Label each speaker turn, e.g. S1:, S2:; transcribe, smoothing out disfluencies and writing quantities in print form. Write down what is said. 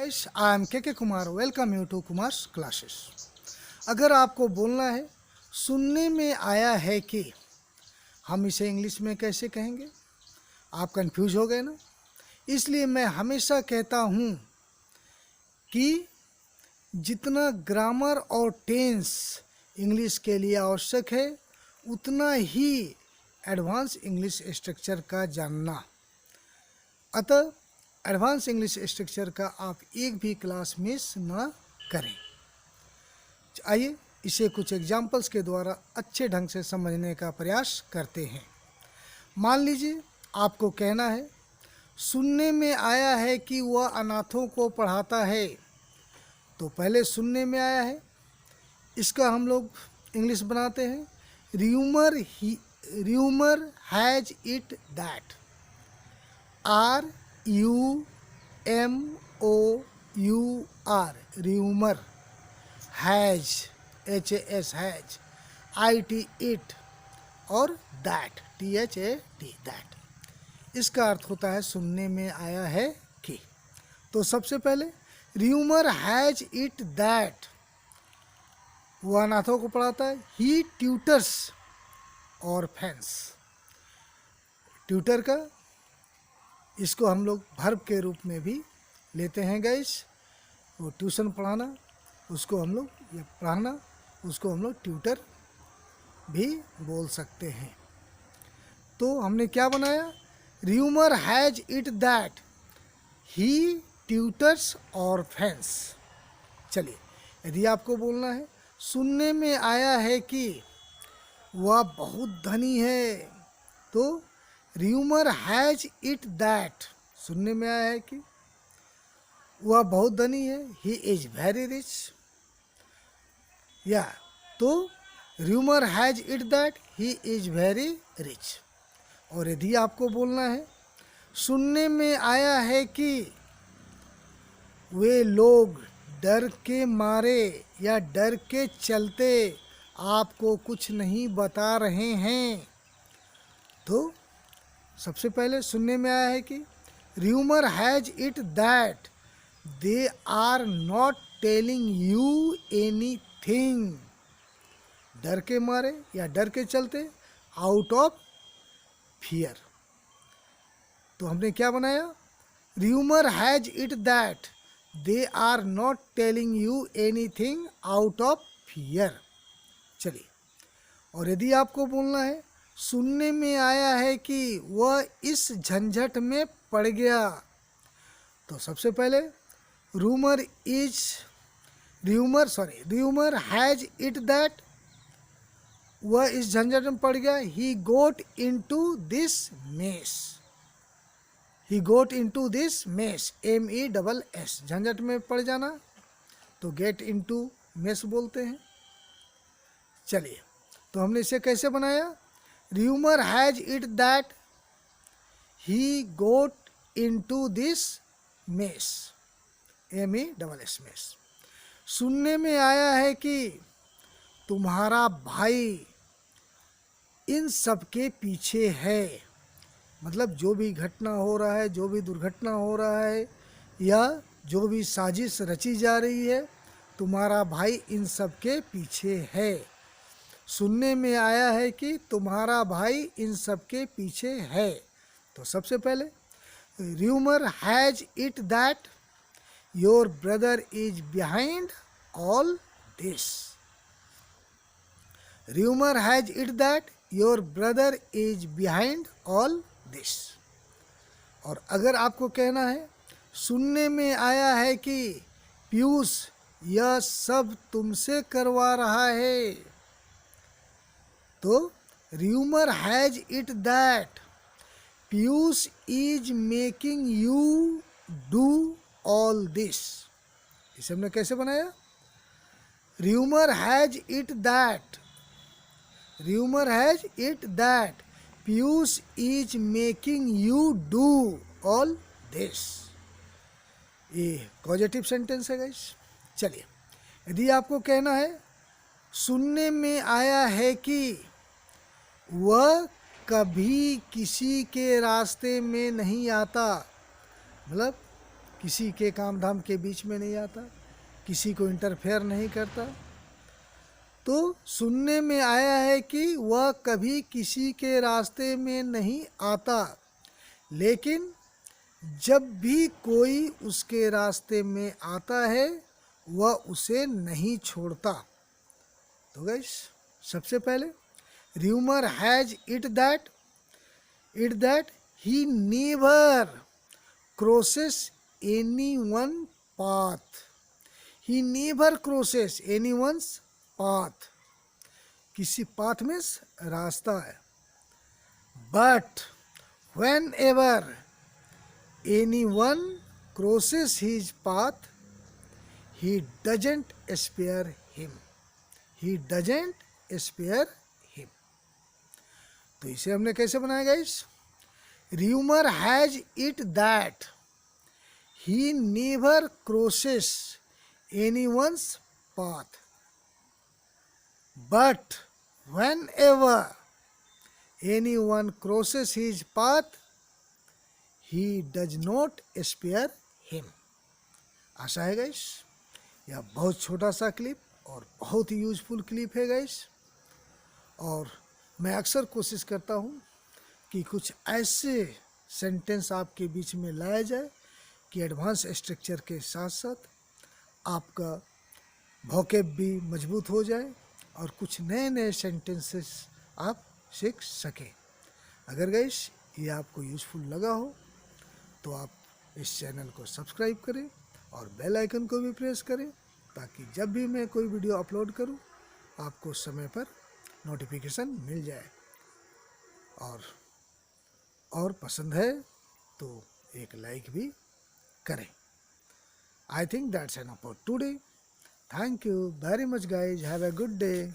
S1: Guys, I am K Kumar. Welcome you to Kumar's classes. अगर आपको बोलना है सुनने में आया है कि, हम इसे इंग्लिश में कैसे कहेंगे? आप कंफ्यूज हो गए ना? इसलिए मैं हमेशा कहता हूँ कि जितना ग्रामर और टेंस इंग्लिश के लिए आवश्यक है, उतना ही एडवांस इंग्लिश स्ट्रक्चर का जानना। अतः एडवांस इंग्लिश स्ट्रक्चर का आप एक भी क्लास मिस ना करें। आइए इसे कुछ एग्जाम्पल्स के द्वारा अच्छे ढंग से समझने का प्रयास करते हैं। मान लीजिए आपको कहना है सुनने में आया है कि वह अनाथों को पढ़ाता है। तो पहले सुनने में आया है, इसका हम लोग इंग्लिश बनाते हैं rumour has it that. RUMOUR rumour, has HAS has, IT it और दैट THAT दैट। इसका अर्थ होता है सुनने में आया है कि। तो सबसे पहले र्यूमर हैज इट दैट, वह अनाथों को पढ़ाता है। ही ट्यूटर्स ऑर्फेन्स, ट्यूटर का इसको हम लोग वर्ब के रूप में भी लेते हैं गाइस। वो ट्यूशन पढ़ाना, उसको हम लोग, या पढ़ाना, उसको हम लोग ट्यूटर भी बोल सकते हैं। तो हमने क्या बनाया? Rumour has it that he tutors orphans. चलिए, यदि आपको बोलना है सुनने में आया है कि वह बहुत धनी है, तो र्यूमर हैज इट दैट, सुनने में आया है कि वह बहुत धनी है, ही इज वेरी रिच। या तो rumour has it that he is very rich. और यदि आपको बोलना है सुनने में आया है कि वे लोग डर के मारे या डर के चलते आपको कुछ नहीं बता रहे हैं, तो सबसे पहले सुनने में आया है कि rumour has it that they are not telling you anything, डर के मारे या डर के चलते, आउट ऑफ फियर। तो हमने क्या बनाया? Rumour has it that they are not telling you anything out of fear. चलिए, और यदि आपको बोलना है सुनने में आया है कि वह इस झंझट में पड़ गया, तो सबसे पहले र्यूमर हैज इट दैट वह इस झंझट में पड़ गया। He got into this mess, he got into this mess, MESS, झंझट में पड़ जाना, तो गेट इनटू मेस बोलते हैं। चलिए, तो हमने इसे कैसे बनाया? Rumour has it that he got into this mess, MESS mess. सुनने में आया है कि तुम्हारा भाई इन सब के पीछे है। मतलब जो भी घटना हो रहा है, जो भी दुर्घटना हो रहा है, या जो भी साजिश रची जा रही है, तुम्हारा भाई इन सब के पीछे है। सुनने में आया है कि तुम्हारा भाई इन सब के पीछे है। तो सबसे पहले rumour has it that your brother is behind all this, rumour has it that your brother is behind all this. और अगर आपको कहना है सुनने में आया है कि पीयूष यह सब तुमसे करवा रहा है, तो rumour has it that Piyush is making you do all this. इसे हमने कैसे बनाया? Rumour has it that Piyush is making you do all this. ये पॉजिटिव सेंटेंस है गाइस। चलिए, यदि आपको कहना है सुनने में आया है कि वह कभी किसी के रास्ते में नहीं आता, मतलब किसी के काम धाम के बीच में नहीं आता, किसी को इंटरफेयर नहीं करता। तो सुनने में आया है कि वह कभी किसी के रास्ते में नहीं आता, लेकिन जब भी कोई उसके रास्ते में आता है वह उसे नहीं छोड़ता। तो गाइस, सबसे पहले rumour has it that he never crosses anyone path. He never crosses anyone's path. किसी पाथ में रास्ता है। But when ever anyone crosses his path, he doesn't spare him. He doesn't spare him. तो इसे हमने कैसे बनाया guys? Rumor has it that he never crosses anyone's path. But whenever anyone crosses his path, he does not spare him. आशा है guys यह बहुत छोटा सा क्लिप और बहुत ही यूजफुल क्लिप है गाइस। और मैं अक्सर कोशिश करता हूँ कि कुछ ऐसे सेंटेंस आपके बीच में लाया जाए कि एडवांस स्ट्रक्चर के साथ साथ आपका वोकैब भी मजबूत हो जाए और कुछ नए नए सेंटेंसेस आप सीख सकें। अगर गाइस ये आपको यूजफुल लगा हो तो आप इस चैनल को सब्सक्राइब करें और बेल आइकन को भी प्रेस करें, ताकि जब भी मैं कोई वीडियो अपलोड करूं आपको समय पर नोटिफिकेशन मिल जाए। और पसंद है तो एक लाइक भी करें। I think that's enough for today. Thank you very much guys. Have a good day.